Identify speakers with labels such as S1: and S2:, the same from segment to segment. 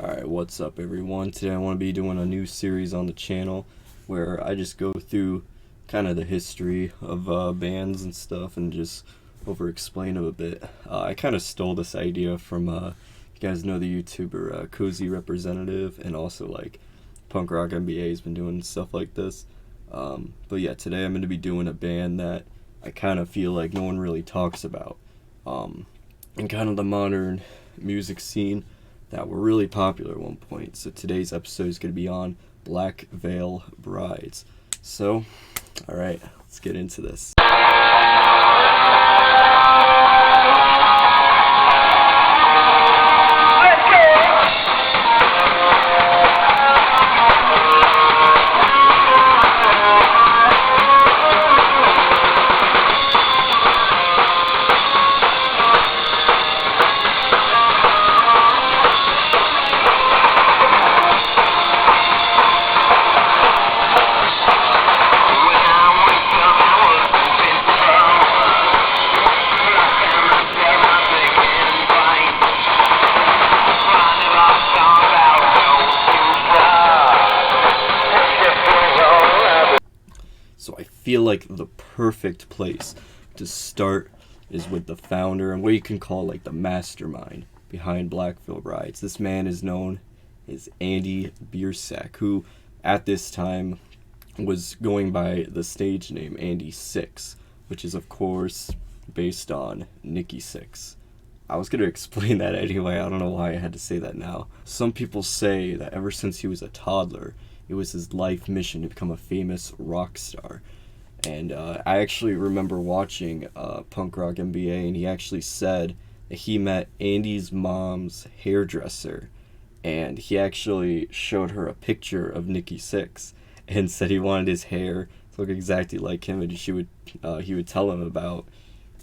S1: Alright, what's up everyone? Today I want to be doing a new series on the channel where I just go through kind of the history of bands and stuff and just over explain them a bit. I kind of stole this idea from, you guys know the YouTuber Cozy Representative, and also like Punk Rock MBA has been doing stuff like this. But yeah, today I'm going to be doing a band that I kind of feel like no one really talks about in kind of the modern music scene that were really popular at one point. So today's episode is going to be on Black Veil Brides. So, alright, let's get into this. So I feel like the perfect place to start is with the founder and what you can call like the mastermind behind Black Veil Brides. This man is known as Andy Biersack, who at this time was going by the stage name Andy Sixx, which is of course based on Nikki Sixx. I was going to explain that anyway, I don't know why I had to say that now. Some people say that ever since he was a toddler, it was his life mission to become a famous rock star. And I actually remember watching Punk Rock MBA, and he actually said that he met Andy's mom's hairdresser, and he actually showed her a picture of Nikki Sixx and said he wanted his hair to look exactly like him, and he would tell him about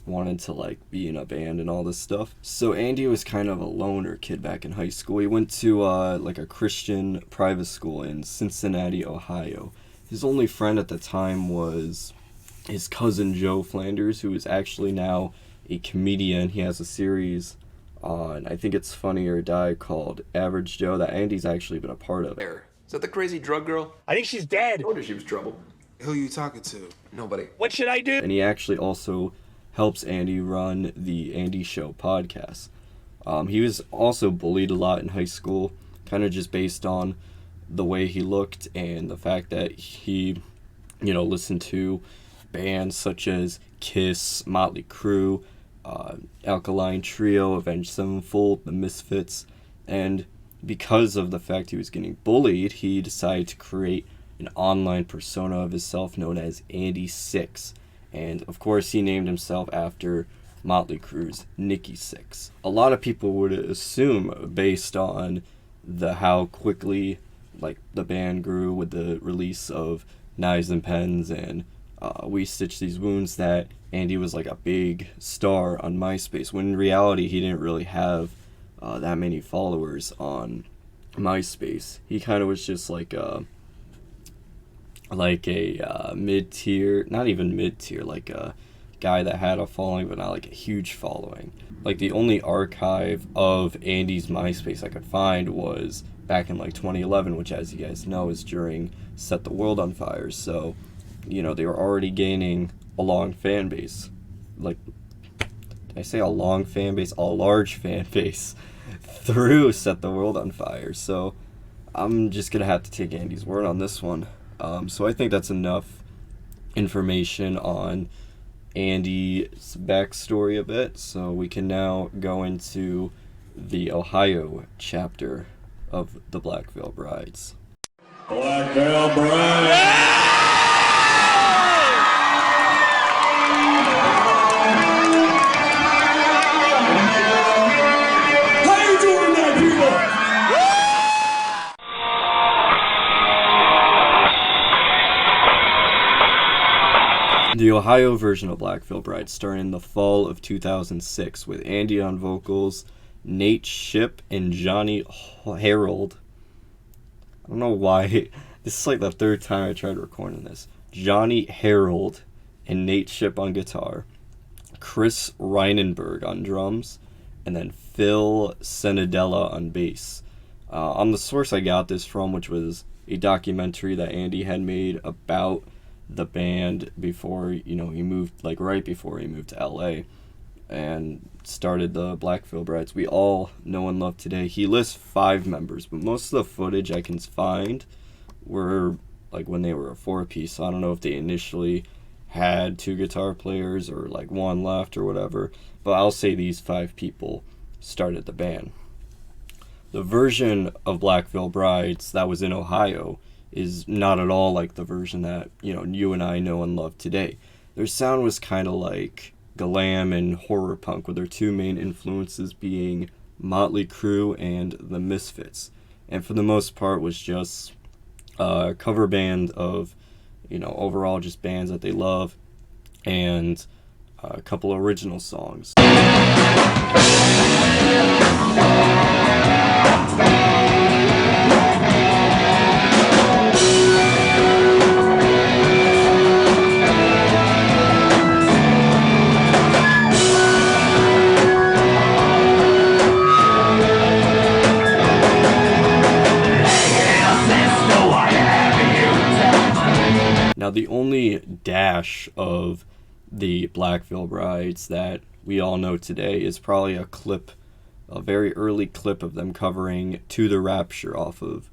S1: wanting to like be in a band and all this stuff. So Andy was kind of a loner kid back in high school. He went to like a Christian private school in Cincinnati, Ohio. His only friend at the time was his cousin Joe Flanders, who is actually now a comedian. He has a series on, I think it's Funny or Die, called Average Joe that Andy's actually been a part of.
S2: Is that the crazy drug girl?
S3: I think she's dead.
S2: I told her she was trouble.
S4: Who you talking to?
S2: Nobody.
S3: What should I do?
S1: And he actually also helps Andy run the Andy Show podcast. He was also bullied a lot in high school, kind of just based on the way he looked and the fact that he, listened to bands such as Kiss, Motley Crue, Alkaline Trio, Avenged Sevenfold, The Misfits, and because of the fact he was getting bullied, he decided to create an online persona of himself known as Andy Sixx. And of course he named himself after Motley Crue's Nikki Sixx. A lot of people would assume, based on how quickly like the band grew with the release of Knives and Pens and We Stitch These Wounds, that Andy was like a big star on MySpace, when in reality he didn't really have that many followers on MySpace. He kind of was just like a mid-tier, not even mid-tier, like a guy that had a following but not like a huge following. Like the only archive of Andy's MySpace I could find was back in like 2011, which, as you guys know, is during Set the World on Fire. So, they were already gaining a long fan base. Like, did I say a long fan base? A large fan base through Set the World on Fire. So I'm just gonna have to take Andy's word on this one. So I think that's enough information on Andy's backstory a bit. So we can now go into the Ohio chapter of the Black Veil Brides.
S5: Black Veil Brides! How you doing tonight, people?
S1: The Ohio version of Black Veil Brides started in the fall of 2006 with Andy on vocals, Nate Shipp and Johnny Harold. I don't know why. This is like the third time I tried recording this. Johnny Harold and Nate Shipp on guitar, Chris Reinenberg on drums, and then Phil Senadella on bass. On the source I got this from, which was a documentary that Andy had made about the band before, he moved, like right before he moved to LA and started the Black Veil Brides we all know and love today. He lists 5 members, but most of the footage I can find were like when they were a 4-piece. So I don't know if they initially had 2 guitar players or like 1 left or whatever, but I'll say these 5 people started the band. The version of Black Veil Brides that was in Ohio is not at all like the version that, you and I know and love today. Their sound was kind of like glam and horror punk, with their 2 main influences being Motley Crue and the Misfits. And for the most part was just a cover band of, overall just bands that they love, and a couple original songs. Now, the only dash of the Black Veil Brides that we all know today is probably a very early clip of them covering To the Rapture off of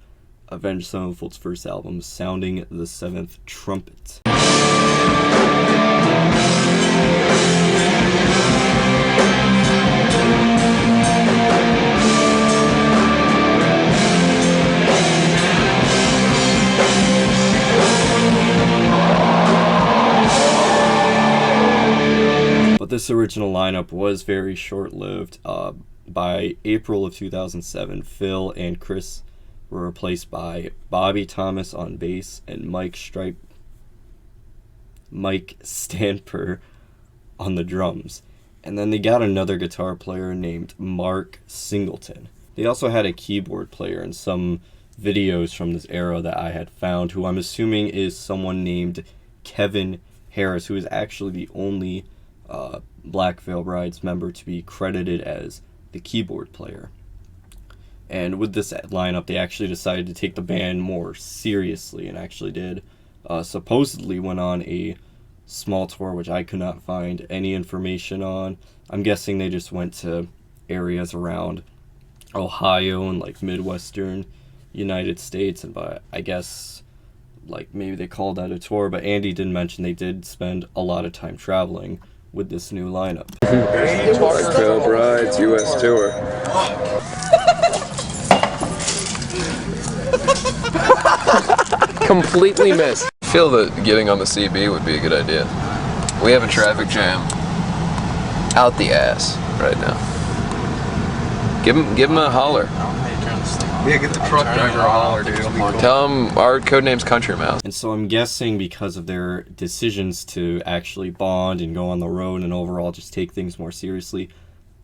S1: Avenged Sevenfold's first album, Sounding the Seventh Trumpet. But this original lineup was very short-lived. By April of 2007, Phil and Chris were replaced by Bobby Thomas on bass and Mike Stamper on the drums. And then they got another guitar player named Mark Singleton. They also had a keyboard player in some videos from this era that I had found, who I'm assuming is someone named Kevin Harris, who is actually the only Black Veil Brides member to be credited as the keyboard player. And with this lineup, they actually decided to take the band more seriously and actually did. Supposedly went on a small tour, which I could not find any information on. I'm guessing they just went to areas around Ohio and like Midwestern United States, and but I guess like maybe they called that a tour, but Andy did mention they did spend a lot of time traveling with this new lineup.
S3: Black Veil Brides US tour. Completely missed. I feel that getting on the CB would be a good idea. We have a traffic jam out the ass right now. Give him a holler.
S4: Yeah, get the truck driver a holler, dude.
S3: Tell him our codename's Country Mouse.
S1: And so I'm guessing because of their decisions to actually bond and go on the road and overall just take things more seriously,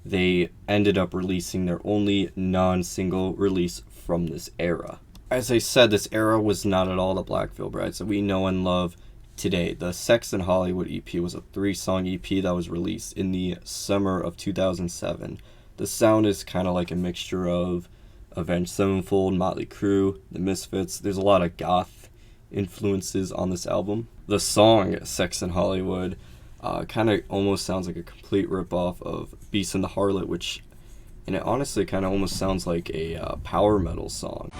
S1: they ended up releasing their only non-single release from this era. As I said, this era was not at all the Black Veil Brides that we know and love today. The Sex in Hollywood EP was a 3-song EP that was released in the summer of 2007. The sound is kind of like a mixture of Avenged Sevenfold, Motley Crue, The Misfits. There's a lot of goth influences on this album. The song Sex in Hollywood kind of almost sounds like a complete ripoff of Beast and the Harlot, and it honestly kind of almost sounds like a power metal song.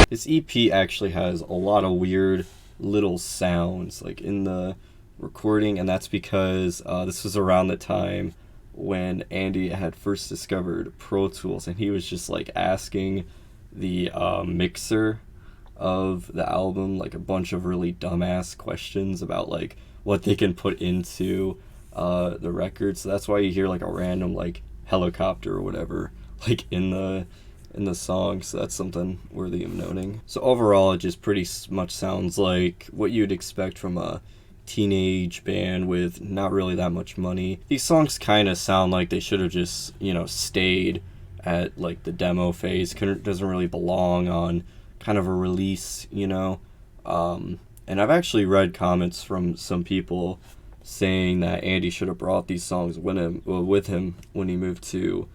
S1: This EP actually has a lot of weird little sounds like in the recording, and that's because this was around the time when Andy had first discovered Pro Tools, and he was just like asking the mixer of the album like a bunch of really dumbass questions about like what they can put into the record. So that's why you hear like a random like helicopter or whatever like in the in the song, so that's something worthy of noting. So overall, it just pretty much sounds like what you'd expect from a teenage band with not really that much money. These songs kind of sound like they should have just, stayed at like the demo phase. Doesn't really belong on kind of a release, and I've actually read comments from some people saying that Andy should have brought these songs with him when he moved to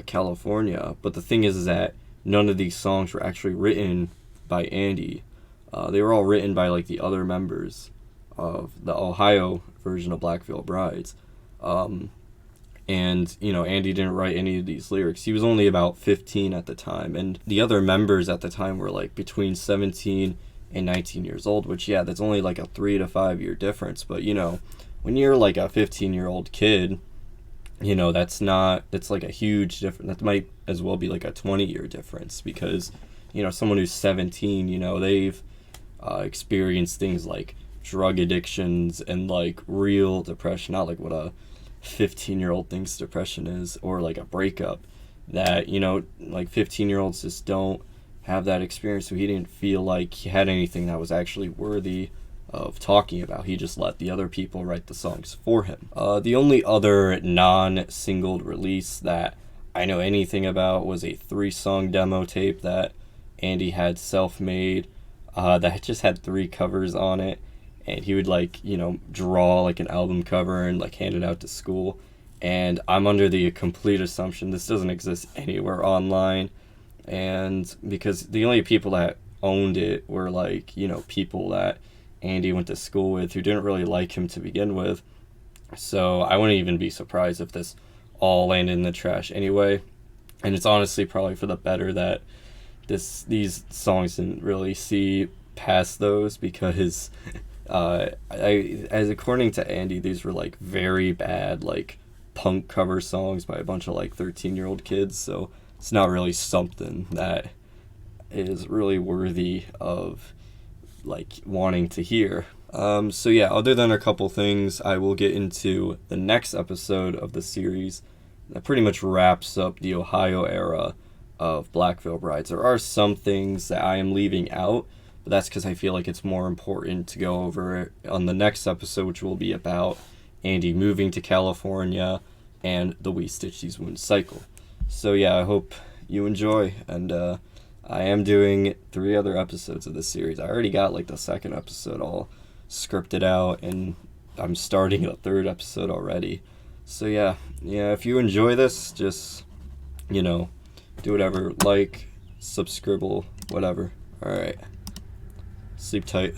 S1: California. But the thing is that none of these songs were actually written by Andy. They were all written by like the other members of the Ohio version of Black Veil Brides. And, Andy didn't write any of these lyrics. He was only about 15 at the time. And the other members at the time were like between 17 and 19 years old, which, yeah, that's only like a 3 to 5 year difference. But, when you're like a 15-year-old kid, that's like a huge difference. That might as well be like a 20-year difference because, someone who's 17, they've experienced things like drug addictions and like real depression, not like what a 15-year-old thinks depression is, or like a breakup that, like 15-year-olds just don't have that experience. So he didn't feel like he had anything that was actually worthy of talking about. He just let the other people write the songs for him. The only other non-singled release that I know anything about was a 3-song demo tape that Andy had self-made that just had 3 covers on it, and he would draw like an album cover and like hand it out to school. And I'm under the complete assumption this doesn't exist anywhere online, and because the only people that owned it were like people that Andy went to school with who didn't really like him to begin with. So I wouldn't even be surprised if this all landed in the trash anyway. And it's honestly probably for the better that these songs didn't really see past those, because as according to Andy, these were like very bad like punk cover songs by a bunch of like 13-year-old kids. So it's not really something that is really worthy of like wanting to hear. So yeah, other than a couple things, I will get into the next episode of the series that pretty much wraps up the Ohio era of Black Veil Brides. There are some things that I am leaving out, but that's because I feel like it's more important to go over on the next episode, which will be about Andy moving to California and the We Stitch These Wounds cycle. So yeah, I hope you enjoy, and I am doing 3 other episodes of this series. I already got like the 2nd episode all scripted out, and I'm starting the 3rd episode already. So yeah, if you enjoy this, just, do whatever, like, subscribe, whatever. Alright, sleep tight.